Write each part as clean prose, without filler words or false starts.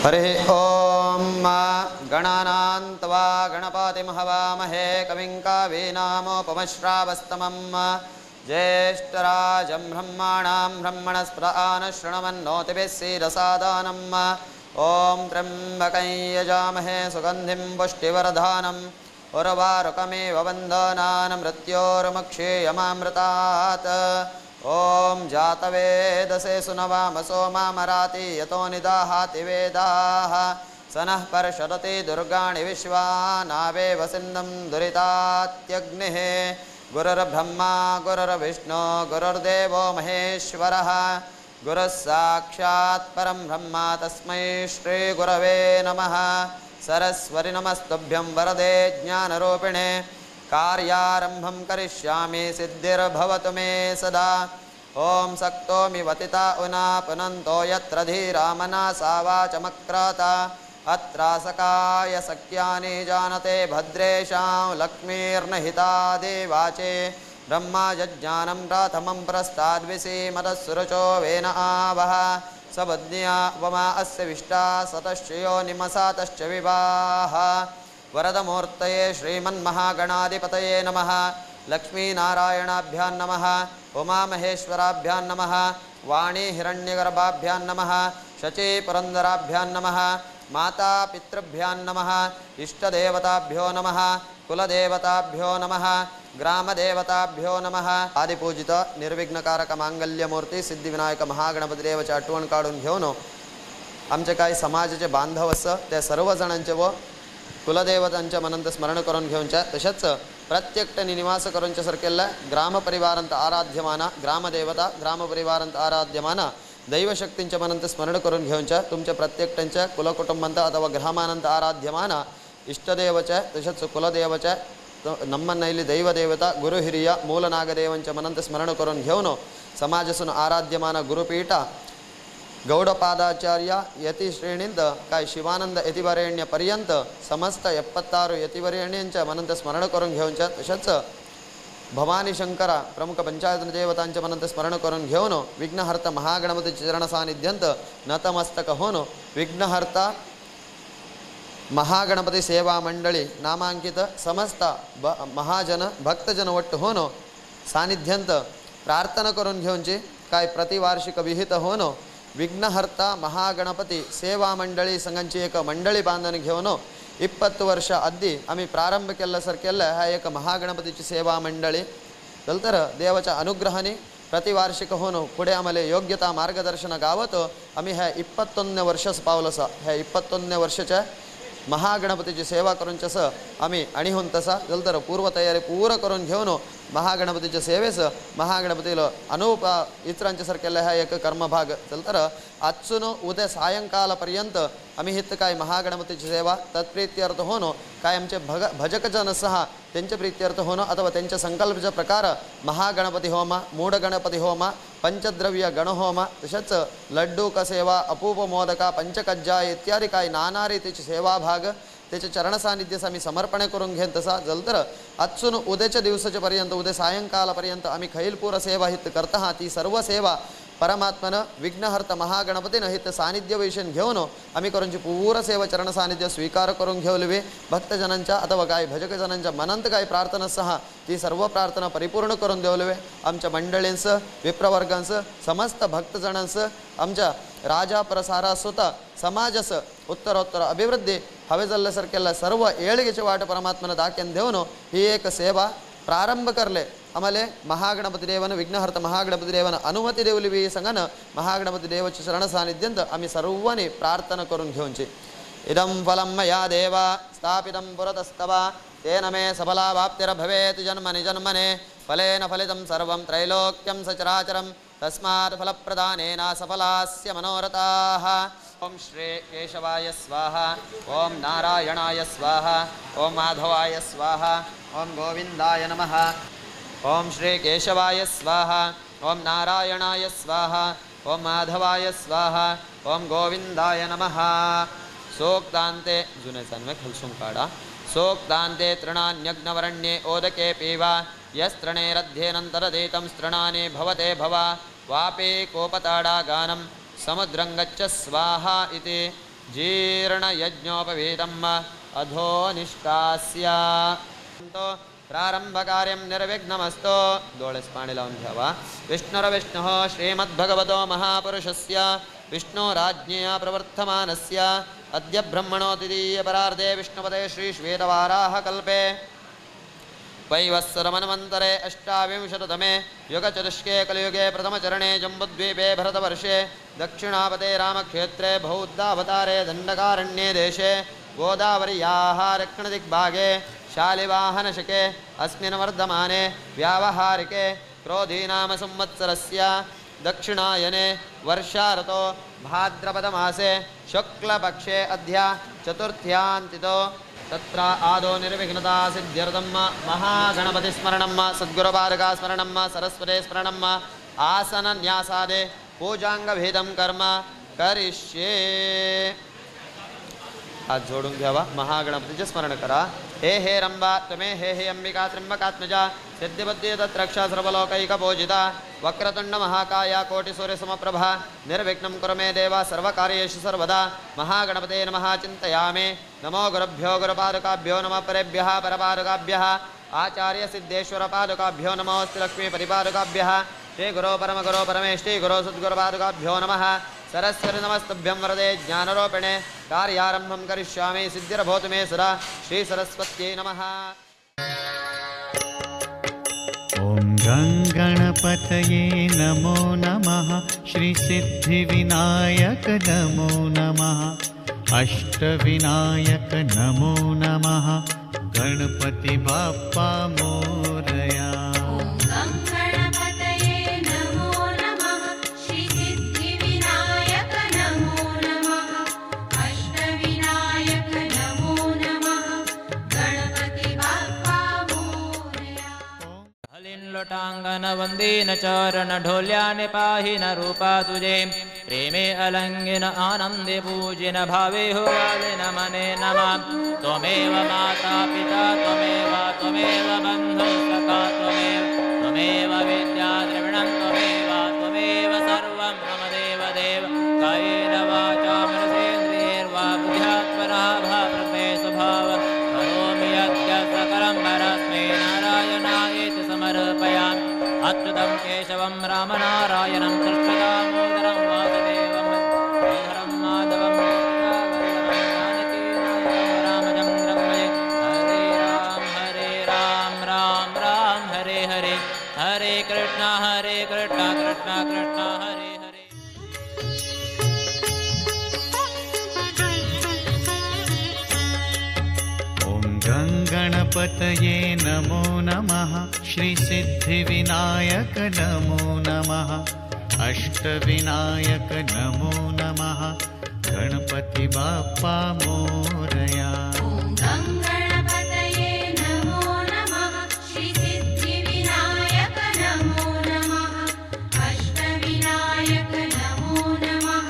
हरिः ॐ गणानां त्वा गणपतिं हवामहे कविं कवीनामुपमश्रावस्तमं ज्येष्ठराजं ब्रह्मणां ब्रह्मणस्पदान शृण्वन्नोतिभिः सीदसादनम् ॐ त्र्यम्बकं यजामहे सुगन्धिं पुष्टिवर्धनम् उर्वारुकमिव बन्धनान् मृत्योर्मुक्षीयमामृतात् ॐ जातवेदसे सुनवामसो मामराति यतो निदाहाति वेदाः स नः पर्षदति दुर्गाणि विश्वा नावेव सिन्धुं दुरितात्यग्निः गुरुर्ब्रह्मा गुरुर्विष्णु गुरुर्देवो महेश्वरः गुरुः साक्षात् परं ब्रह्म तस्मै श्रीगुरवे नमः। सरस्वति नमस्तुभ्यं वरदे ज्ञानरूपिणे कार्यारम्भं करिष्यामि सिद्धिर्भवतु मे सदा। ॐ सक्तोमि वतिता उना पुनन्तो यत्र धीरा मनसा वाचमक्रता अत्रासकाय सख्यानि जानते भद्रेषां लक्ष्मीर्नहिता देवाचे ब्रह्मा यज्ञानं प्रथमं प्रस्ताद्विसीमदस्सुरचो वेन आवह सबद्न्या वमा अस्य विष्टा सतश्चयो निमसातश्च विवाह। वरदमूर्तये श्रीमन्महागणाधिपतये नमः। लक्ष्मीनारायणाभ्यां नमः। उमामहेश्वराभ्यां नमः। वाणी हिरण्यगर्भाभ्यां नमः। शचीपुरन्दराभ्यां नमः। माता पितृभ्यां नमः। इष्टदेवताभ्यो नमः। कुलदेवताभ्यो नमः। ग्रामदेवताभ्यो नमः। आदिपूजित निर्विघ्नकारक मांगल्यमूर्ती सिद्धिविनायक महागणपतीदेवाची आठवण काढून घेऊन आमचे काही समाजाचे बांधव असं त्या सर्वजणांचे व कुलदेवतांच्या मनंत स्मरण करून घेऊनच्या तसेच प्रत्येकटनी निवास करूनच्या सरकेला ग्रामपरिवारांत आराध्यमाना ग्रामदेवता ग्रामपरिवारांत आराध्यमाना दैवशक्तींच्या मनंत स्मरण करून घेऊनच्या तुमच्या प्रत्येकटंच्या कुलकुटुंबांत अथवा ग्रामानंत आराध्यमाना इष्टदेवच्या तसेच कुलदेवच्या नम्मनैली दैवदेवता गुरुहिरिय मूलनागदेवांच्या मनंत स्मरण करून घेऊन समाजसून आराध्यमाना गुरुपीठ गौडपादाचार्य यतिश्रेणींत काय शिवानंद यतिवरेण्य पर्यंत समस्त 76 यतिवरेण्यांच्या मनंत स्मरण करून घेऊनच्या तसेच भवानी शंकरा प्रमुख पंचायत देवतांच्या मनंत स्मरण करून घेऊन विघ्नहर्ता महागणपती चरण सानिध्यंत नतमस्तक होऊन विघ्नहर्ता महागणपती सेवा मंडळी नामांकित समस्त महाजन भक्तजन वट्ट होऊन सानिध्यंत प्रार्थना करून घेऊनची काय प्रतिवार्षिक विहित होऊन विघ्नहर्ता महागणपती सेवा मंडळी संघांची एक मंडळी बांधून घेऊन 20 वर्ष आधी आम्ही प्रारंभ केला सर केला हा एक महागणपतीची सेवा मंडळी तर देवाच्या अनुग्रहाने प्रतिवार्षिक होऊन पुढे आम्हाला योग्यता मार्गदर्शन गावत आम्ही ह्या 21 वर्षच पावलसा ह्या 21 वर्षाच्या महागणपतीची सेवा करून तसं आम्ही आणि होऊन तसा तर पूर्वतयारी पूर्ण करून घेऊन महागणपतीच्या सेवेस महागणपतीला अनुप इतरांच्या सारखेला हा एक कर्मभाग तर आजसून उद्या सायंकाळपर्यंत आम्ही हित काय महागणपतीची सेवा तत्प्रीत्यर्थ होणं काय आमचे भजकजन सहा त्यांच्या प्रीत्यर्थ होणं अथवा त्यांच्या संकल्पच्या प्रकार महागणपती होम मूढ गणपती होम पंचद्रव्य गणहोम तसेच लड्डू का सेवा अपूप मोदका पंचकज्जा इत्यादी काय नाना रीतीची सेवा भाग त्याच्या चरण सानिध्यास आम्ही समर्पण करून घेऊन तसा जलतर आजसून उद्याच्या दिवसाच्या पर्यंत उद्या सायंकाळपर्यंत आम्ही खैलपूर सेवा हित करता ती सर्व सेवा परमात्मनं विघ्नहर्ता महागणपतीनं हित सानिध्य वैशन घेऊन आम्ही करूनची पूर्ण सेवा चरण सानिध्य स्वीकार करून घेवलवे भक्तजनांच्या अथवा काय भजकजनांच्या मनांत काय प्रार्थना सहा ती सर्व प्रार्थना परिपूर्ण करून देवलवे आमच्या मंडळींचं विप्रवर्गांचं समस्त भक्तजनांचं आमच्या राजा प्रसारा स्वतः समाजस उत्तरोत्तर अभिवृद्धी हवे जल्ल्यासारख्याला सर्व येळगेची वाट परमात्मनं दाख्यान देऊन ही एक सेवा प्रारंभ करले आम्हाला महागणपती देवानं विघ्नहर्ता महागणपती देवानं अनुमती देवली संघानं महागणपती देवाची शरण सानिध्यंत आम्ही सर्वांनी प्रार्थना करून घेऊनची इदं फलं मया देवा स्थापितं पुरतस्तवा तेन मे सफलावाप्तिर्भवेत् जन्मनि जन्मने फलेन फलितं सर्वं त्रैलोक्यं सचराचरं तस्मात् फलप्रदानेन सफलास्य मनोरथाः। ओम श्री केशवाय स्वाहा ओम नारायणाय स्वाहा ओम माधवाय स्वाहा ओम गोविंदाय नमः ओम श्री केशवाय स्वाहा ओम नारायणाय स्वाहा ओम माधवाय स्वाहा ओम गोविंदाय नमः। सोक्तान्ते जुने सन्वे खलसून काढा सोक्तान्ते तृणान्यग्नवरण्ये ओदके पीवा यस्त्रणेरध्येनन्तरदेतं तृणानि भवते भवा वापे कोपताडा गानं समुद्रं गच्छ स्वाहा इति जीर्णयज्ञोपवीतम् अधो निष्कास्य प्रारंभकार्यं निर्विघ्नमस्तु दोळस्पाणि लावून घ्यावा विष्णुर्विष्णुः श्रीमद्भगवतो महापुरुषस्य विष्णुराज्ञया प्रवर्तमानस्य अद्य ब्रह्मणो द्वितीयपरार्धे विष्णुपदे श्रीश्वेतवाराहकल्पे वैवस्वरमन्वन्तरे अष्टाविंशततमे युगचतुष्के कलियुगे प्रथमचरणे जम्बुद्वीपे भरतवर्षे दक्षिणापदे रामक्षेत्रे बौद्धावतारे दण्डकारण्ये देशे गोदावर्याः दक्षिणदिग्भागे शालिवाहनशके अस्मिन् वर्धमाने व्यावहारिके क्रोधीनाम संवत्सरस्य दक्षिणायने वर्षाऋतो भाद्रपदमासे शुक्लपक्षे अद्य चतुर्थ्यान्तितो तत्र आदौ निर्विघ्नता सिद्ध्यर्थं महागणपतिस्मरणं सद्गुरुपादुकास्मरणं सरस्वती स्मरणं आसनन्यासादे पूजांगभेदं कर्म करिष्ये हात जोडून घ्यावा महागणपतीचे स्मरण करा हे हे रंबा त्वमे हे अंबिका त्र्यंबकात्मजा सिद्धिबुद्धी तत्रक्षा सर्वलोकैकपूजिता वक्रतुंड महाकाय कोटिसूर्यसमप्रभा निर्विघ्नं कुरु मे देव सर्वकार्येषु सर्वदा महागणपते नमः चिन्तयामि नमो गुरुभ्यो गुरुपादुकाभ्यो नमः परेभ्यः परपादुकाभ्यः आचार्य सिद्धेश्वर पादुकाभ्यो नमोऽस्तु लक्ष्मी परिपादुकाभ्यः श्री गुरो परमगुरो परमेष्ठी गुरो सद्गुरुपादुकाभ्यो नमः सरस्वती नमस्तुभ्यं वरदे ज्ञानरूपिणे कार्यारम्भं करिष्यामि सिद्धिर्भवतु मे सदा श्री सरस्वत्यै नमः। ॐ गणपतये नमो नमः श्री सिद्धिविनायक नमो नमः अष्टविनायक नमो नमः गणपति बाप्पा मोरया। लोटांगन वंदीन चरण ढोल्याने पाहिन रूपा तुझे प्रेमे अलंगिन आनंदे पूजिन भावे हो वालिन मने नमः त्वमेव माता पिता त्वमेव बंधु सखा त्वमेव विद्या द्रविणं त्वमेव सर्वं मम देव देव कायेन वाचा मनसेन्द्रियैर्वा बुद्ध्यात्मना भावप्रज्ञे स्वभाव करोमि यज्ञ सकलं परस्मै नारायणायेति समर्पयामि अच्युतं केशवं रामनारायणं कृष्णदामोदरं वासुदेवं श्रीधरं माधवं रामचन्द्रं भजे हरे राम राम राम हरे हरे हरे कृष्ण कृष्ण कृष्ण हरे हरे। गणपतये नमो नमः श्री सिद्धिविनायक नमो नमः अष्टविनायक नमो नमः गणपति बाप्पा मोरया। गणपतये नमो नमः श्री सिद्धिविनायक नमो नमः अष्टविनायक नमो नमः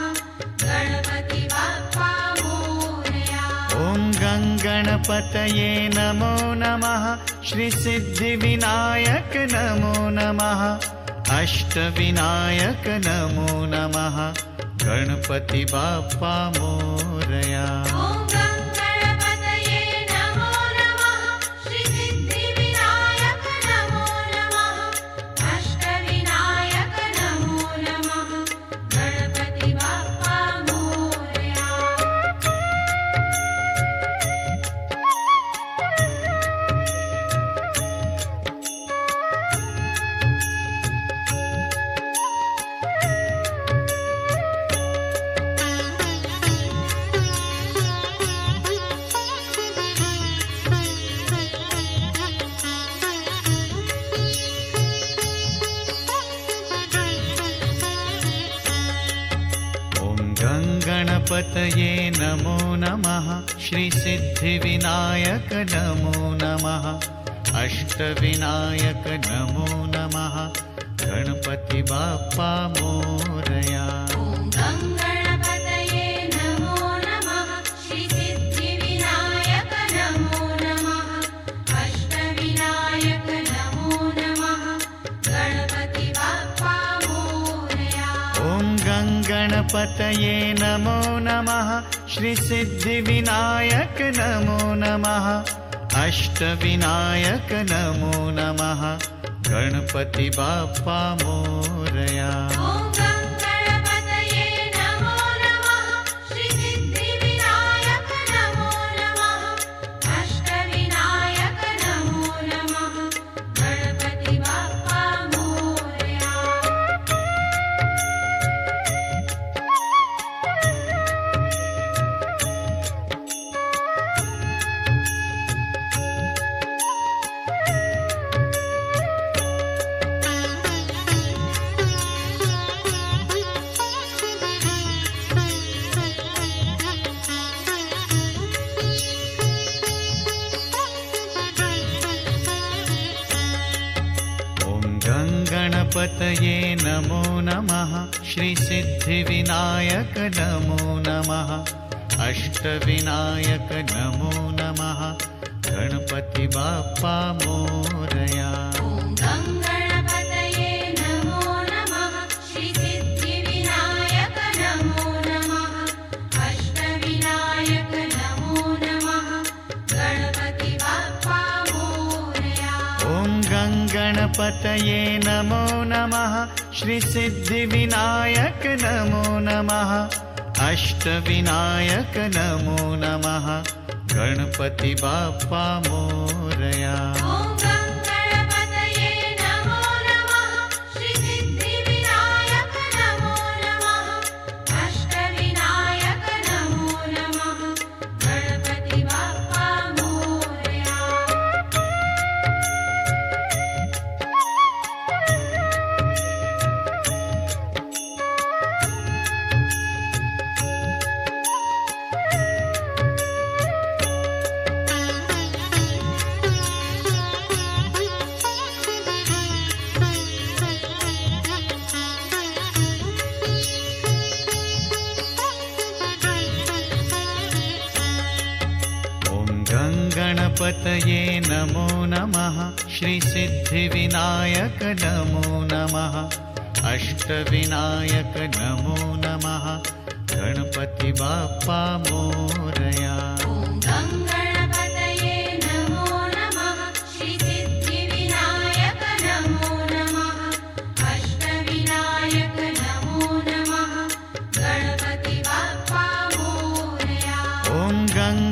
गणपति बाप्पा मोरया। गणपतये नमो नमः श्री सिद्धिविनायक नमो नमः अष्टविनायक नमो नमः गणपति बाप्पा मोरया। गणपतये नमो नमः श्रीसिद्धिविनायक नमो नमः अष्टविनायक नमो नमः गणपति बाप्पा मोरया। गणपतये नमो नमः श्रीसिद्धिविनायक नमो नमः अष्टविनायक नमो नमः गणपति बाप्पा मोरया। गणपतये नमो नमः श्रीसिद्धिविनायक नमो नमः अष्टविनायक नमो नमः गणपति बाप्पा मोरया। गणपतये नमो नमः श्रीसिद्धिविनायक नमो नमः अष्टविनायक नमो नमः गणपति बाप्पा मोरया।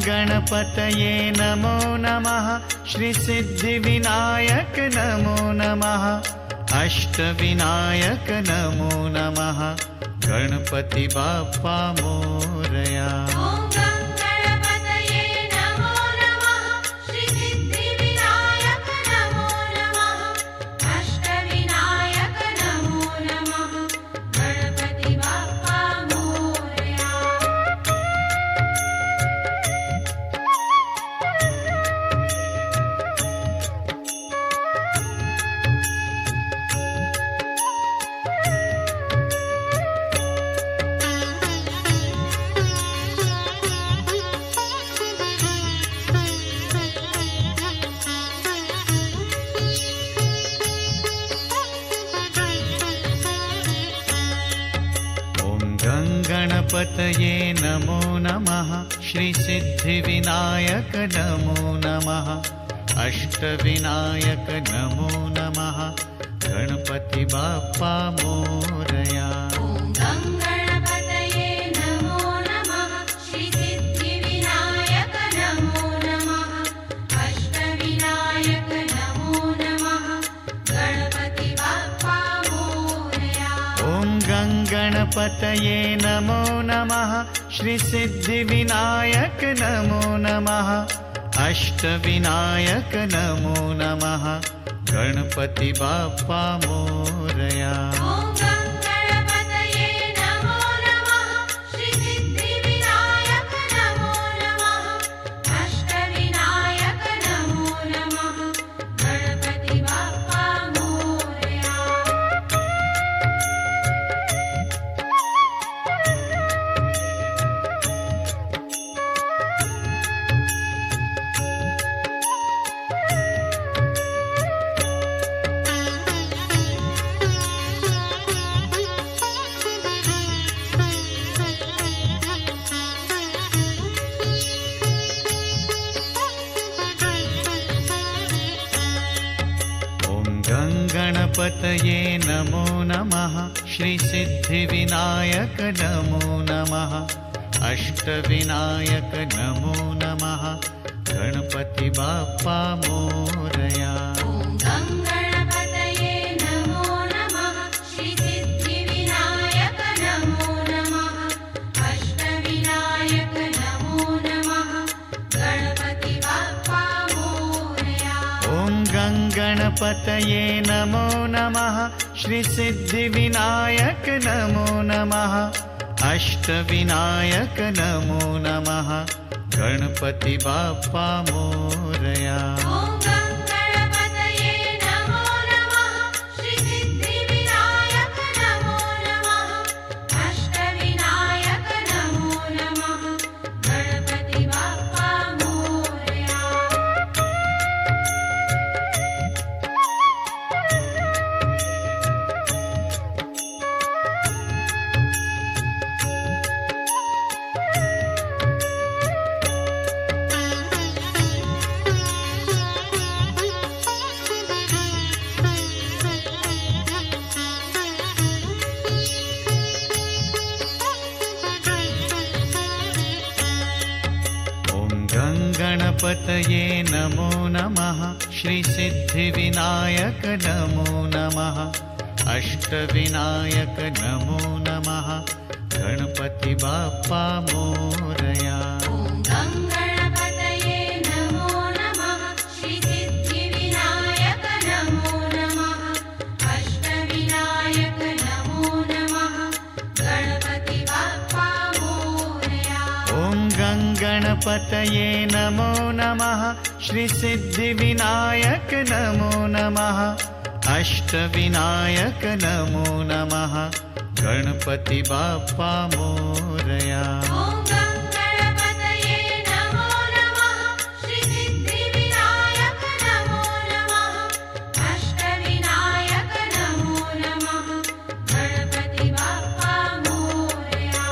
गणपतये नमो नमः श्रीसिद्धिविनायक नमो नमः अष्टविनायक नमो नमः गणपति बाप्पा मोरया। गणपतये नमो नमः श्रीसिद्धिविनायक नमो नमः अष्टविनायक नमो नमः गणपति बाप्पा मोरया। गणपतये नमो नमः श्रीसिद्धिविनायक नमो नमः अष्टविनायक नमो नमः गणपति बाप्पा मोरया। गणपतये नमो नमः श्रीसिद्धिविनायक नमो नमः अष्टविनायक नमो नमः गणपति बाप्पा मोरया। गणपतये नमो नमः श्रीसिद्धिविनायक नमो नमः अष्टविनायक नमो नमः गणपति बाप्पा मोरया। ॐ गणपतये नमो नमः श्रीसिद्धिविनायक नमो नमः अष्टविनायक नमो नमः गणपति बाप्पा मोरया। गणपतये नमो नमः श्रीसिद्धिविनायक नमो नमः अष्टविनायक नमो नमः गणपति बाप्पा मोरया। गणपतये नमो नमः श्रीसिद्धिविनायक नमो नमः अष्टविनायक नमो नमः गणपति बाप्पा मोरया। गणपतये नमो नमः श्रीसिद्धिविनायक नमो नमः अष्टविनायक नमो नमः गणपति बाप्पा मोरया। गणपतये नमो नमः श्रीसिद्धिविनायक नमो नमः अष्टविनायक नमो नमः गणपति बाप्पा मोरया। गणपतये नमो नमः श्रीसिद्धिविनायक नमो नमः अष्टविनायक नमो नमः गणपति बाप्पा मोरया।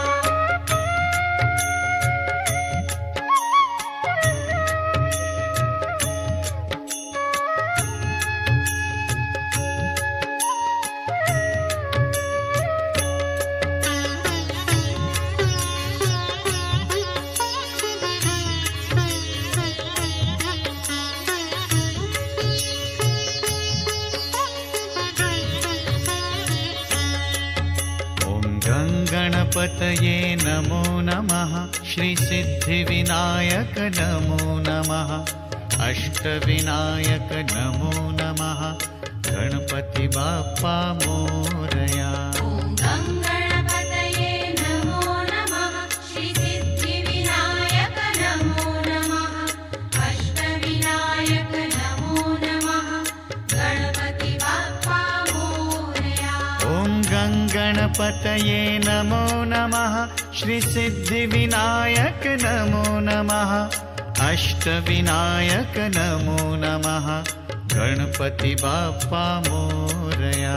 गणपतये नमो नमः श्रीसिद्धिविनायक नमो नमः अष्टविनायक नमो नमः गणपति बाप्पा मोरया। गणपतये नमो नमः श्रीसिद्धिविनायक नमो नमः अष्टविनायक नमो नमः गणपति बाप्पा मोरया। गणपतये नमो नमः श्रीसिद्धिविनायक नमो नमः अष्टविनायक नमो नमः गणपति बाप्पा मोरया।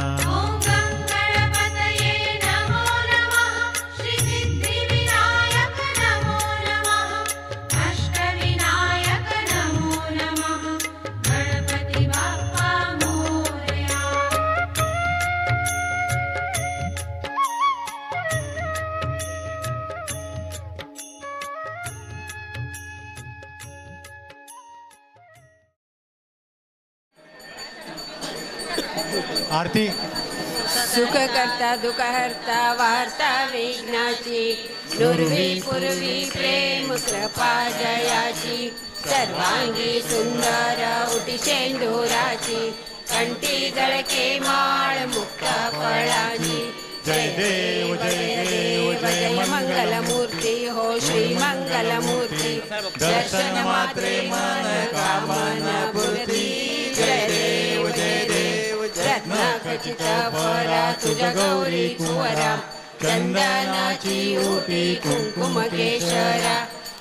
गणपतये नमो नमः श्रीसिद्धिविनायक नमो नमः अष्टविनायक नमो नमः गणपति बाप्पा मोरया। आरती सुख करता दुःख हरता वार्ता विघ्नाची नुरवी पूर्वी प्रेम कृपा जयाची सर्वांगी सुंदर उटी शेंदुराची कंठी जळके माळ मुक्त फळाची जय देव जय देव जय मंगलमूर्ती हो श्री मंगलमूर्ती दर्शन मात्रे मन कामना पूर्ती जय देव जय देव रत्नाखचित फरा तुझ्या गौरी कुवरा चंदनाची उटी कुंकुम केशरा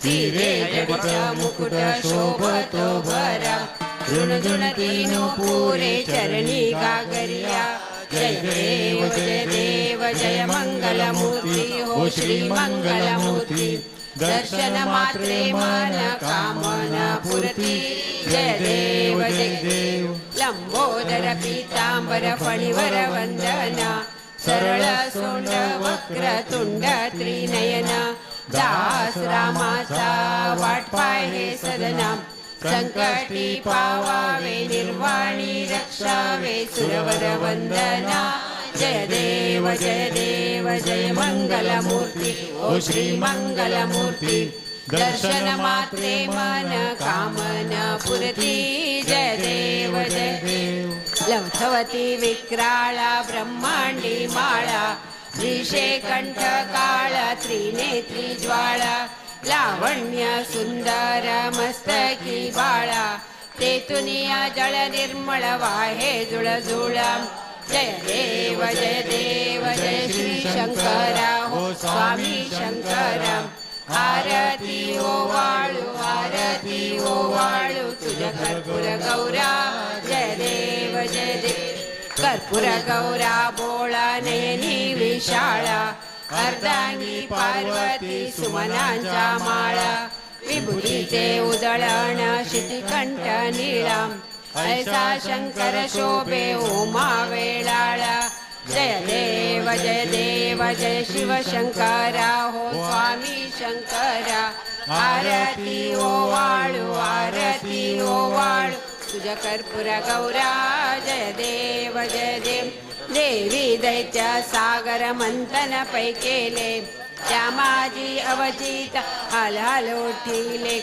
हिरे जडित मुकुट शोभतो भरा झुणझुणती पुरे चरणी गागरिया जय देव जय मंगलमूर्ती हो श्री मंगलमूर्ती दर्शन मात्रे मन कामना पूर्ती जय देव लंबोदर पीतांबर फणीवर वंदना सरळ सोंड वक्रतुंड त्रिनयन दास रामाचा वाटपाय हे सदना संकटी पावावे निर्वाणी रक्षावे सुरवर वंदना जय देव जय मंगलमूर्ती ओ श्री मंगलमूर्ती दर्शन मात्रे मन कामना पुरती जय देव लवथवती विक्राळा ब्रह्मांडी माळा त्रिशे कंठ काळा त्रिनेत्री ज्वाळा लावण्य सुंदर मस्तकी बाळा तेतुनिया जळ निर्मळ वाहे जुळजुळा जय देव जय श्री शंकरा हो स्वामी शंकरा आरती ओ वाळू तुझ्या कर्पूर गौरा जय देव कर्पूर गौरा बोळा नयनी विशाळा अर्धांगी पार्वती सुमनांच्या माळा विभूतीचे उदळण शितिकंठ निळा ऐसा शंकर शोभे उमा वेळाळा जय देव जय शिव शंकरा हो स्वामी शंकरा आरती ओ वाळू तुझ्या कर्पूर गौरा जय देव देवी दैत्य सागर मंथन पै केले त्या माझी अवचित हाल उठिले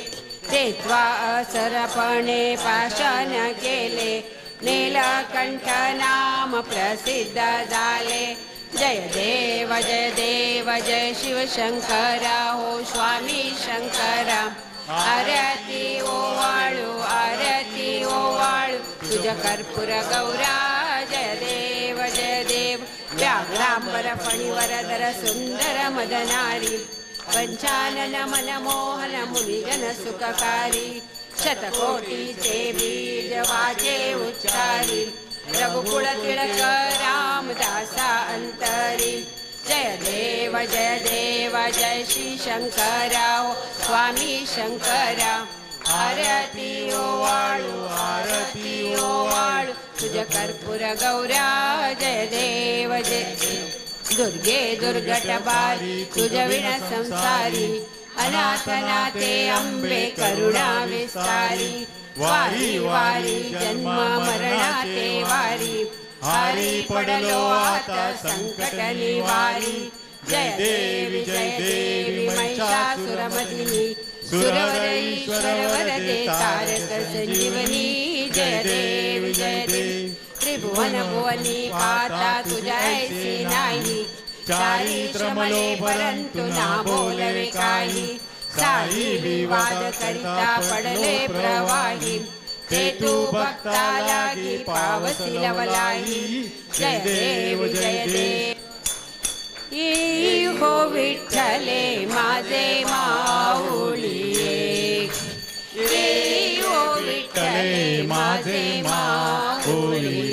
तेत्वा असरपणे पाषाण केले नीलकंठ नाम प्रसिद्ध झाले जय देव जय शिव शंकरा हो स्वामी शंकरा आरती ओ वाळू तुझ्या कर्पूर गौरा जय देव व्याघ्रांबर फणीवर दर सुंदर मदनारी पंचानन मनमोहन मुनिजन सुखकारी शतकोटीचे बीज वाचे उच्चारी रघुकुळ तिलक रामदासा अंतरी जय देव जय श्री शंकरा स्वामी शंकरा आरती ओ वाळू तुझ्या कर्पूर गौरा जय देव दुर्गे दुर्गट बारी तुझ्या विना संसारी अनाथ नाथे अंबे करुणा विस्तारी वारी जन्म मरणाते वारी हारी पडलो आता संकट निवारी जय देवी महिषासुरमर्दिनी सुरवर ईश्वर वरदे तारक संजीवनी जय देवी त्रिभुवन भुवनी पाता तुझ्या ऐसी नाही चारी श्रमले परंतु ना बोलवे काही साई विवाद करिता पडले प्रवाही ते तू भक्ता लागी पावसी लवलाही जय देव हो विठ्ठले माझे माऊली हो विठ्ठले माझे माऊली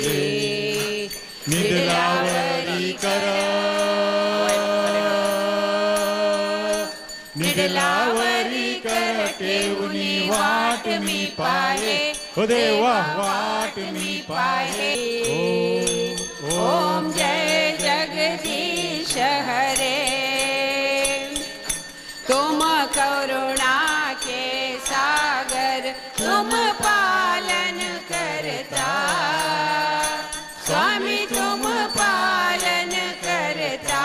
निडलावरी कर ठेवूनी वाट मी पाहे हो देवा वाट मी पाहे ओम जय जगदीश हरे तुम करुणा के सागर तुम पालन करता स्वामी तुम पालन करता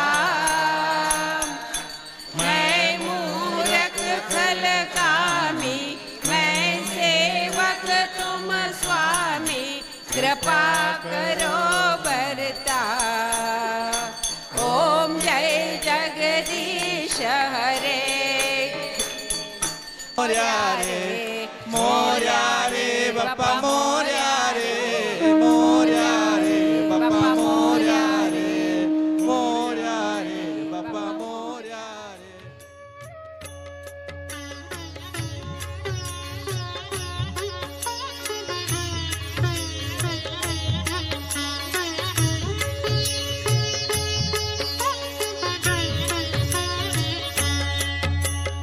मैं मूरख खल कामी मैं सेवक तुम स्वामी कृपा करो बरता ओम जय जगदीश हरे मोर्या रे बाप्पा मोर्या रे बाप्पा मोर्या रे बाप्पा मोर्या रे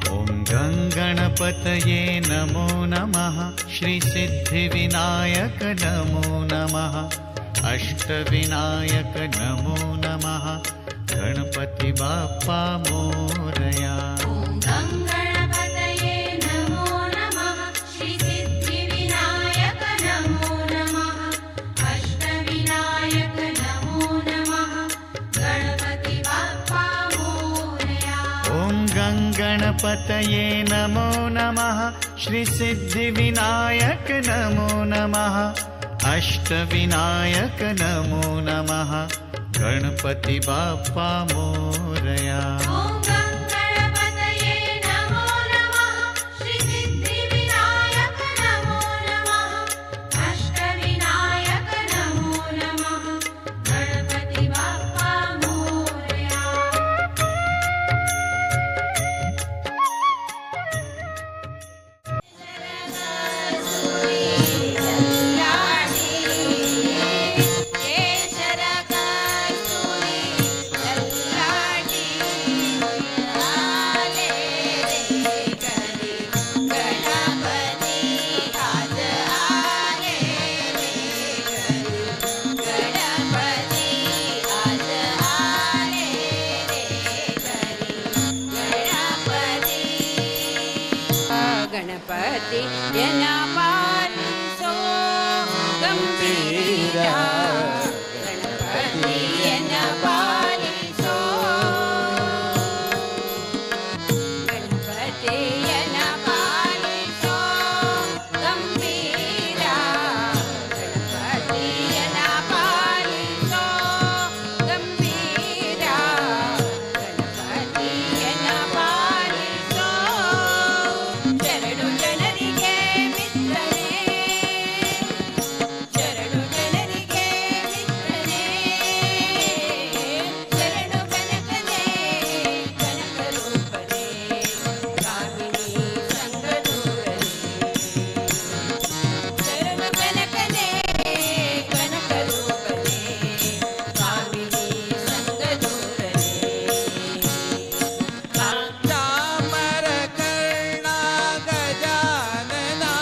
ॐ गङ्गणपतये गणपतये नमो नमः श्रीसिद्धिविनायक नमो नमः अष्टविनायक नमो नमः गणपति बाप्पा मोरया ॐ गणपतये नमो नमः श्रीसिद्धिविनायक नमो नमः अष्टविनायक नमो नमः गणपति बाप्पा मोरया ॐ गणपतये नमो नमः श्रीसिद्धिविनायक नमो नमः अष्टविनायक नमो नमः गणपति बाप्पा मोरया ॐ गणपतये नमो नमः श्रीसिद्धिविनायक नमो नमः अष्टविनायक नमो नमः गणपति बाप्पा मोरया केशर कस्तुरी लल्लाटी आले रे करी गणपती आज आले रे करी गणपती आज आले रे करी गणपती येना पालिसो गंभीरा गणपती येना पालिसो गणपती येना पालिसो गंभीरा गणपती येना पालिसो गंभीरा गणपती येना पालिसो शरणु ಜನರಿಗೆ ಮಿತ್ರನೇ ಶರಣು ಜನರಿಗೆ ಮಿತ್ರನೇ ಶರಣು ಕನಕನೇ ಕನಕರೂಪನೇ ಕಾಮಿನಿ ಸಂಗದೂರನೇ ಶರಣು ಕನಕನೇ ಕನಕರೂಪನೇ ಕಾಮಿನಿ ಸಂಗದೂರನೇ सामरकर्णा गजानना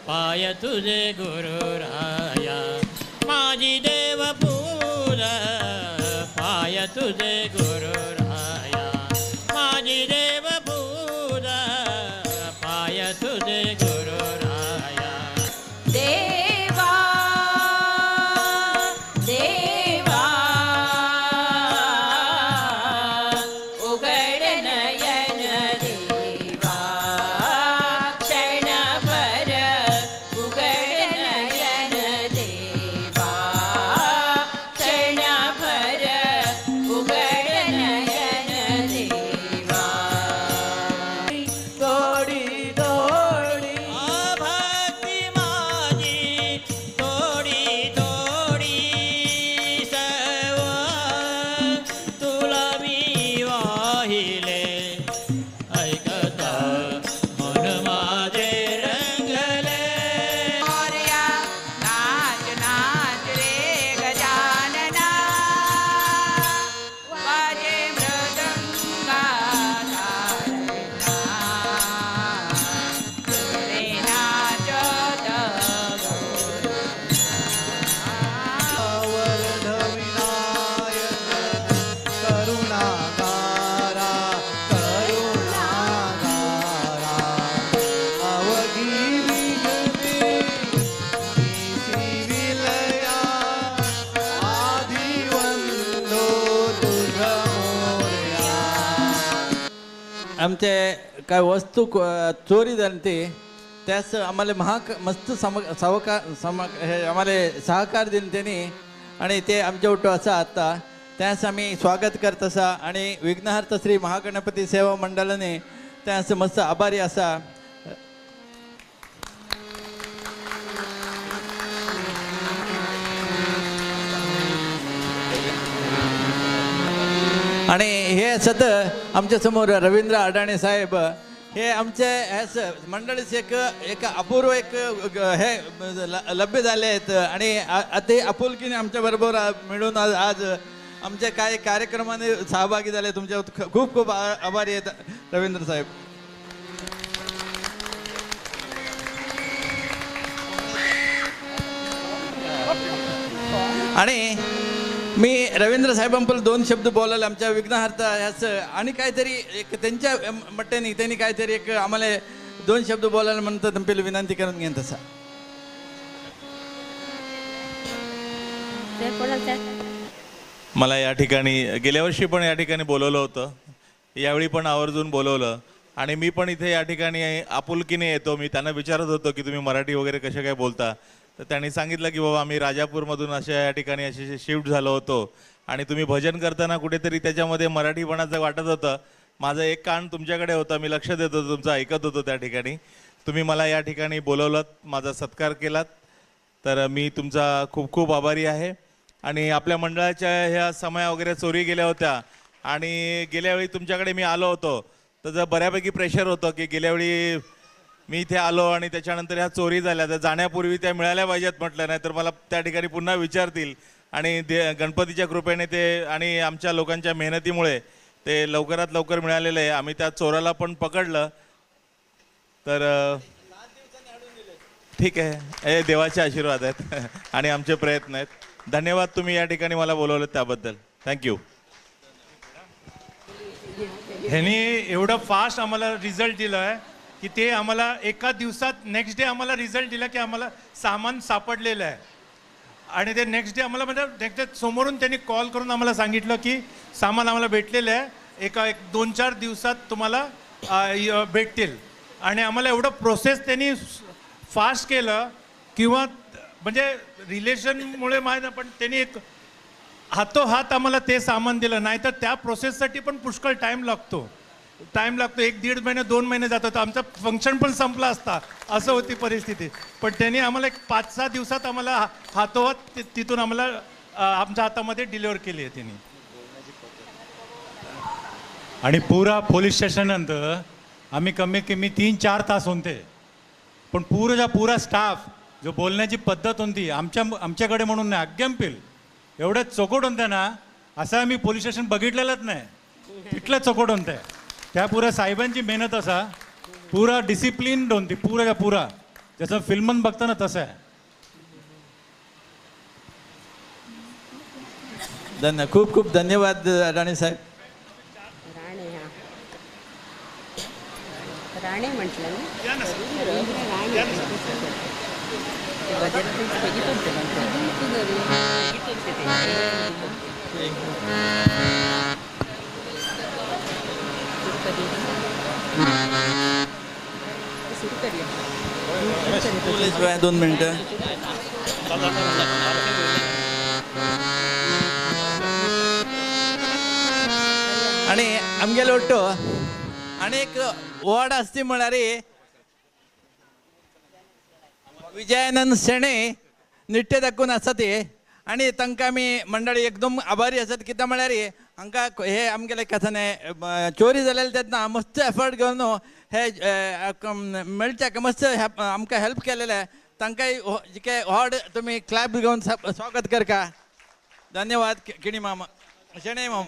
पाय तुझे गुरुराया माझी देव पूजा पाय तुझे गुरुराया माझी देव पूजा पाय तुझे गुरुराया देवा देवा उघड नयन देवा क्षणभर उघड नयन देवा क्षणभर उघड नयन देवा थोडी थोडी भक्ती माझी थोडी थोडी सर्व तुला मी वाहिले ऐकता मन माझे रंगले मोरया नाच नाच रे गजानना वाजे मृदंगा तारविना रे नाचत करुणाकारा करुणाकारा अवघी विजने विलया आदिवंदो तुझ मोरया आमचे काय वस्तू चोरी झाली ती त्यास आम्हाला मस्त हे आम्हाला सहकार दिले त्यांनी आणि ते आमच्या उठो असा आता त्यास आम्ही स्वागत करत असा आणि विघ्नहर्त श्री महागणपती सेवा मंडळाने त्यास मस्त आभारी असा आणि हे असत आमच्या समोर रवींद्र अडाणे साहेब हे आमचे मंडळीच एक अपूर्व हे लभ्य झाले आहेत आणि ते आपुलकीने आमच्या बरोबर मिळून आज आमच्या काही कार्यक्रमाने सहभागी झाले. तुमच्या खूप खूप आभारी आहेत रवींद्र साहेब. आणि मी रवींद्र साहेबांबद्दल 2 शब्द बोलायला आमच्या विघ्नहर्ता ह्याचं आणि काहीतरी एक त्यांच्या मट्ट्याने त्यांनी काहीतरी एक आम्हाला 2 शब्द बोलायला म्हणतात. त्यांना विनंती करून घेईन तसा. मला या ठिकाणी गेल्या वर्षी पण या ठिकाणी बोलवलं होतं, यावेळी पण आवर्जून बोलवलं आणि मी पण इथे या ठिकाणी आपुलकीने येतो. मी त्यांना विचारत होतो की तुम्ही मराठी वगैरे कसे काय बोलता, तर त्यांनी सांगितलं की बाबा आम्ही राजापूरमधून अशा या ठिकाणी असे शिफ्ट झालो होतो आणि तुम्ही भजन करताना कुठेतरी त्याच्यामध्ये मराठीपणाचं वाटत होतं. माझं एक कान तुमच्याकडे होता, मी लक्ष देत होतो, तुमचं ऐकत होतो. त्या ठिकाणी तुम्ही मला या ठिकाणी बोलवलं, माझा सत्कार केलात, तर मी तुमचा खूप खूप आभारी आहे. आणि आपल्या मंडळाच्या ह्या समया वगैरे चोरी गेल्या होत्या आणि गेल्या वेळी तुमच्याकडे मी आलो होतो तर बऱ्यापैकी प्रेशर होतं की गेल्या वेळी मी इथे आलो आणि त्याच्यानंतर ह्या चोरी झाल्या, तर जाण्यापूर्वी त्या मिळाल्या पाहिजेत म्हटलं, नाही तर मला त्या ठिकाणी पुन्हा विचारतील. आणि गणपतीच्या कृपेने ते आणि आमच्या लोकांच्या मेहनतीमुळे ते लवकरात लवकर मिळालेलं आहे. आम्ही त्या चोराला पण पकडलं, तर ठीक आहे, हे देवाचे आशीर्वाद आहेत आणि आमचे प्रयत्न आहेत. धन्यवाद, तुम्ही या ठिकाणी मला बोलवलं त्याबद्दल. थँक्यू. ह्यांनी एवढं फास्ट आम्हाला रिझल्ट दिलं आहे की ते आम्हाला एका दिवसात नेक्स्ट डे आम्हाला रिझल्ट दिला की आम्हाला सामान सापडलेलं आहे. आणि ते नेक्स्ट डे आम्हाला म्हणजे नेक्स्ट डे समोरून त्यांनी कॉल करून आम्हाला सांगितलं की सामान आम्हाला भेटलेलं आहे, एक 2-4 दिवसात तुम्हाला भेटतील. आणि आम्हाला एवढं प्रोसेस त्यांनी फास्ट केलं किंवा म्हणजे रिलेशनमुळे माहीत, पण त्यांनी एक हातोहात आम्हाला ते सामान दिलं. नाही तर त्या प्रोसेससाठी पण पुष्कळ टाईम लागतो, 1-1.5 महिने 2 महिने जातो, तर आमचा फंक्शन पण संपला असता, असं होती परिस्थिती. पण त्यांनी आम्हाला एक 5-6 दिवसात आम्हाला हातोहात तिथून आम्हाला आमच्या हातामध्ये डिलिव्हर केली आहे त्यांनी. आणि पुरा पोलीस स्टेशन नंतर आम्ही कमीत कमी 3-4 तास होते. पण पुरा स्टाफ जो बोलण्याची पद्धत होती आमच्याकडे म्हणून नाही, अगदी एवढ्या चोखट होत्या ना, असं आम्ही पोलीस स्टेशन बघितलेलंच नाही, तिथल्या चोखट होत्या. त्या पुरा साहेबांची मेहनत असा, पुरा डिसिप्लिन होती पुरा जसं फिल्मन बघतं ना तसं आहे. खूप खूप धन्यवाद राणे साहेब. राणे म्हटलं ना. पोलीस 2 मिनिटं. आणि आमगेलो वाटतो अनेक वॉर्ड असती म्हणारे विजयानंद शेणे निट्टे दाखवून असतात ते. आणि तांकां आमी मंडळी एकदम आभारी असतात कित्याक म्हळ्यार हांकां हे आमगेले कथाने चोरी जालेले तेन्ना मस्त एफर्ट घेवन हे मेळच्याक मस्त आमकां हेल्प केलेले. तांकांय जिके व्हड तुमी क्लॅप घेवन स्वागत करका. धन्यवाद किणी मामा शेणे मामा.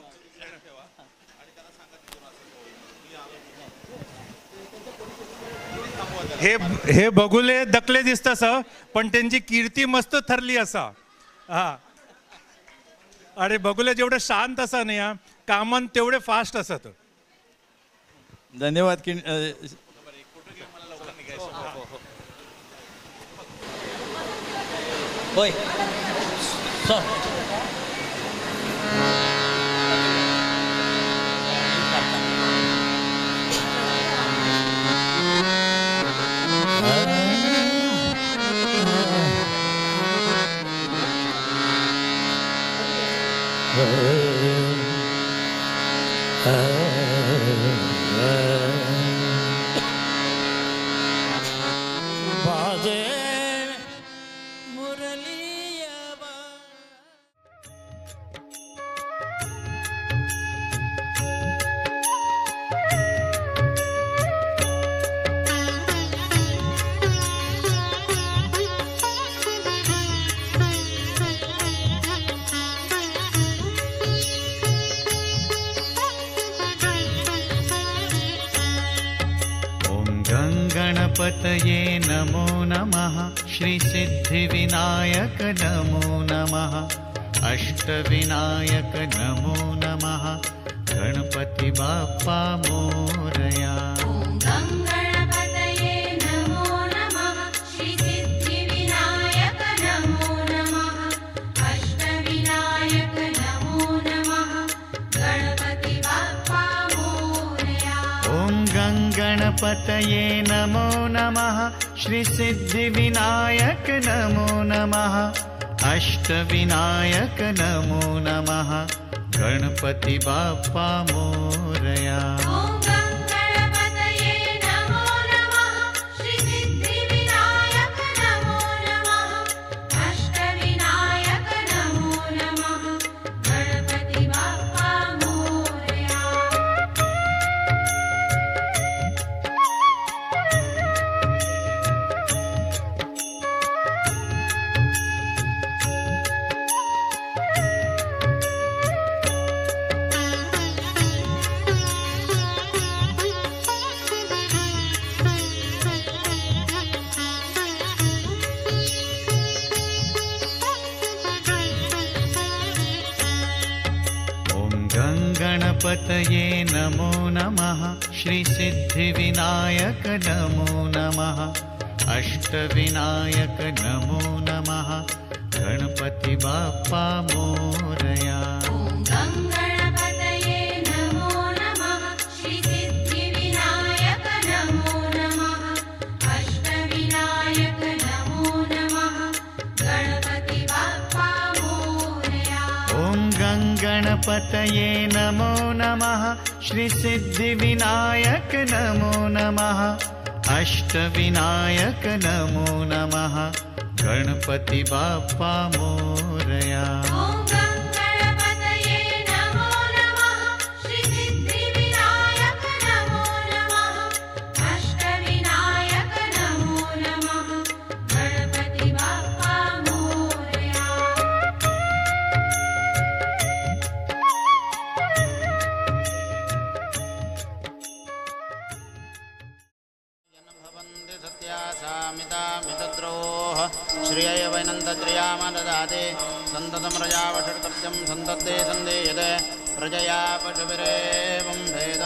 हे बघुले दखले दिसतस, पण त्यांची कीर्ती मस्त ठरली असा. हा, अरे बघुले जेवढे शांत असा नाही, कामान तेवढे फास्ट असत. धन्यवाद की होय. गङ्गणपतये नमो नमः श्रीसिद्धिविनायक नमो नमः अष्टविनायक नमो नमः गणपति बाप्पा मोरया ॐ गङ्गणपतये नमो नमः श्रीसिद्धिविनायक नमो नमः अष्टविनायक नमो नमः गणपति बाप्पा मोरया ॐ गङ्गणपतये नमो नमः श्रीसिद्धिविनायक नमो नमः अष्टविनायक नमो नमः गणपति बाप्पा मोरया ॐ गङ्गणपतये नमो नमः श्रीसिद्धिविनायक नमो नमः अष्टविनायक नमो नमः गणपति बाप्पा मोरया ॐ गङ्गणपतये नमो नमः श्रीसिद्धिविनायक नमो नमः अष्टविनायक नमो नमः गणपति बाप्पा मोरया ॐ गङ्गणपतये नमो नमः श्रीसिद्धिविनायक नमो नमः अष्टविनायक नमो नमः गणपति बाप्पा मोरया ॐ गङ्गणपतये नमो नमः श्रीसिद्धिविनायक नमो नमः अष्टविनायक नमो नमः गणपति बाप्पा मोरया ॐ गङ्गणपतये नमो नमः श्रीसिद्धिविनायक नमो नमः अष्टविनायक नमो नमः गणपति बाप्पा मोरया भवन्ति सत्यासामितामितद्रोः श्रियय वैनन्दत्रियामददाति सन्ततमरजावषट्कर्त्यं सन्तद्दे सन्देयते प्रजया पशुभिरेवं भेद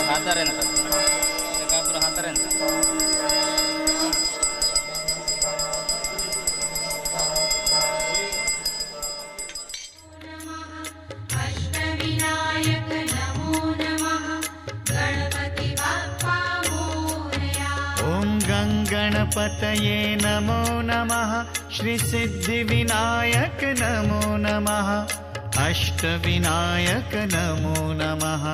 हातारेंत कापुर हातारेंत अष्टविनायक नमो नमः गणपति बाप्पा मोरया ॐ गङ्गणपतये नमो नमः श्रीसिद्धिविनायक नमो नमः अष्टविनायक नमो नमः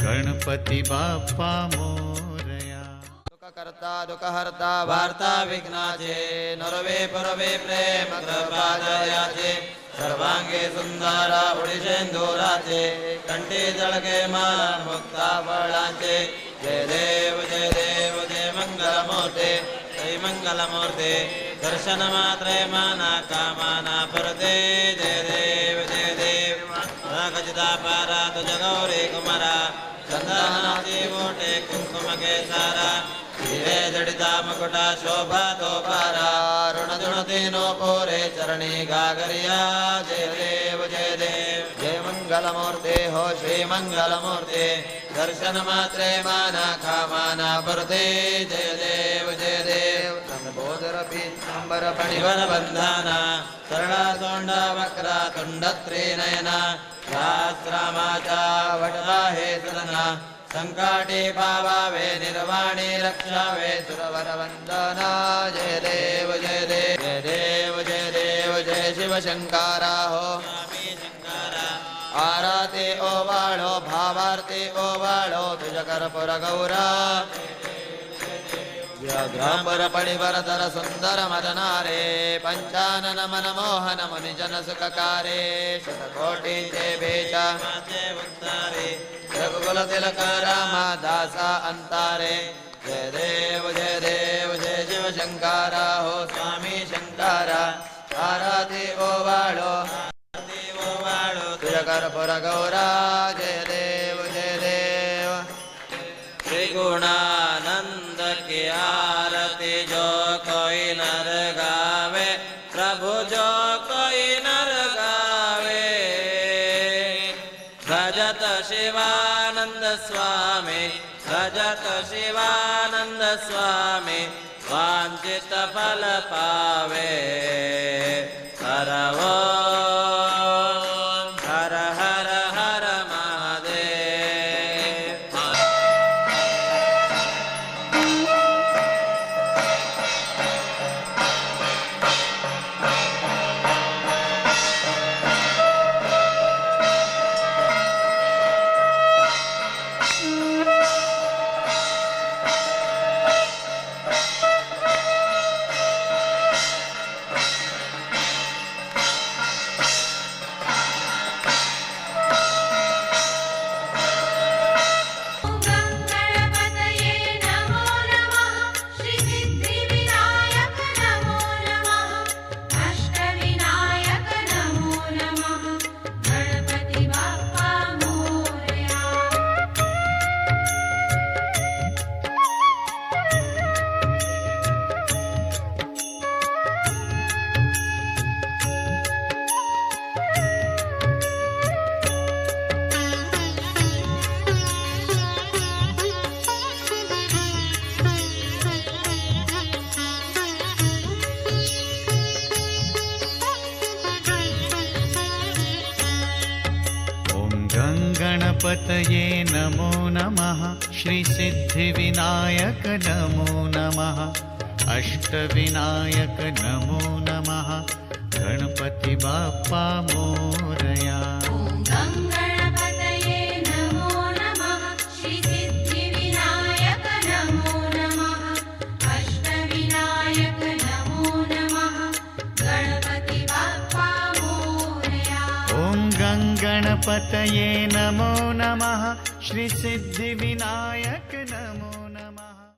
गणपति बाप्पा मोरया दुःखकर्ता दुःखहर्ता वार्ता विघ्नाचे नरवे परवे प्रेम कृपादयाचे सर्वांगे सुंदर उडिशेंदुराचे कंठी जळके माला मुक्ता फळांचे जय देव जय देव जय मंगलमूर्ते जय मंगलमूर्ते दर्शन मात्रे माना कामाना परते जय देव जय देव नागजिता पारा तुझ गौरी कुमारा चंदनाची मोठे कुंकुम केसारा हिरे जडिता मुकुटा शोभा तो पारा ऋण दुणतीनो पोरे चरणी गागरिया जय देव जय देव जय मंगलमूर्ते हो श्री मंगलमूर्ते दर्शन मात्रे माना खामाना परते जय देव जय देव बोधर पीतांबर पणिवर बंधाना सरळा सोंडा वक्रा तुंडत्री नयना शास्त्रामाचा वटवा हे सदना संकाटे पावावे निर्वाणे रक्षावे सुरवर वंदना जय देव जय देव जय देव जय देव जय शिव शंकारा हो आराते ओवाळो भावार्ते ओवाळो तुझ कर्पूर गौरा व्याघ्रांबर पणिवरधर सुंदर मदनारे पंचानन मनमोहन मुनिजन सुखकारे शतकोटींचे भेष रघुकुल तिलक रामा दासा अंतारे जय देव जय शिव शंकरा हो स्वामी शंकरा आराधी ओवाळो तुझ्या कर्पूर गौरा जय देव श्री गुणानंद की आरती जो कोई नर गावे प्रभु जो कोई नर गावे भजत शिवानंद स्वामी भजत शिवानंद स्वामी वांछित फल पावे हर ओम हर हर हर महादेव गणपतये नमो नमः श्री सिद्धिविनायक नमो नमः अष्टविनायक नमो नमः गणपति बाप्पा मोरया ॐ गङ्गणपतये नमो नमः श्रीसिद्धिविनायक नमो नमः अष्टविनायक नमो नमः गणपति बाप्पा मोरया गणपतये नमो नमः श्री सिद्धिविनायक नमो नमः अष्टविनायक नमो नमः गणपति बाप्पा मोरया ॐ गङ्गणपतये नमो नमः श्रीसिद्धिविनायक नमो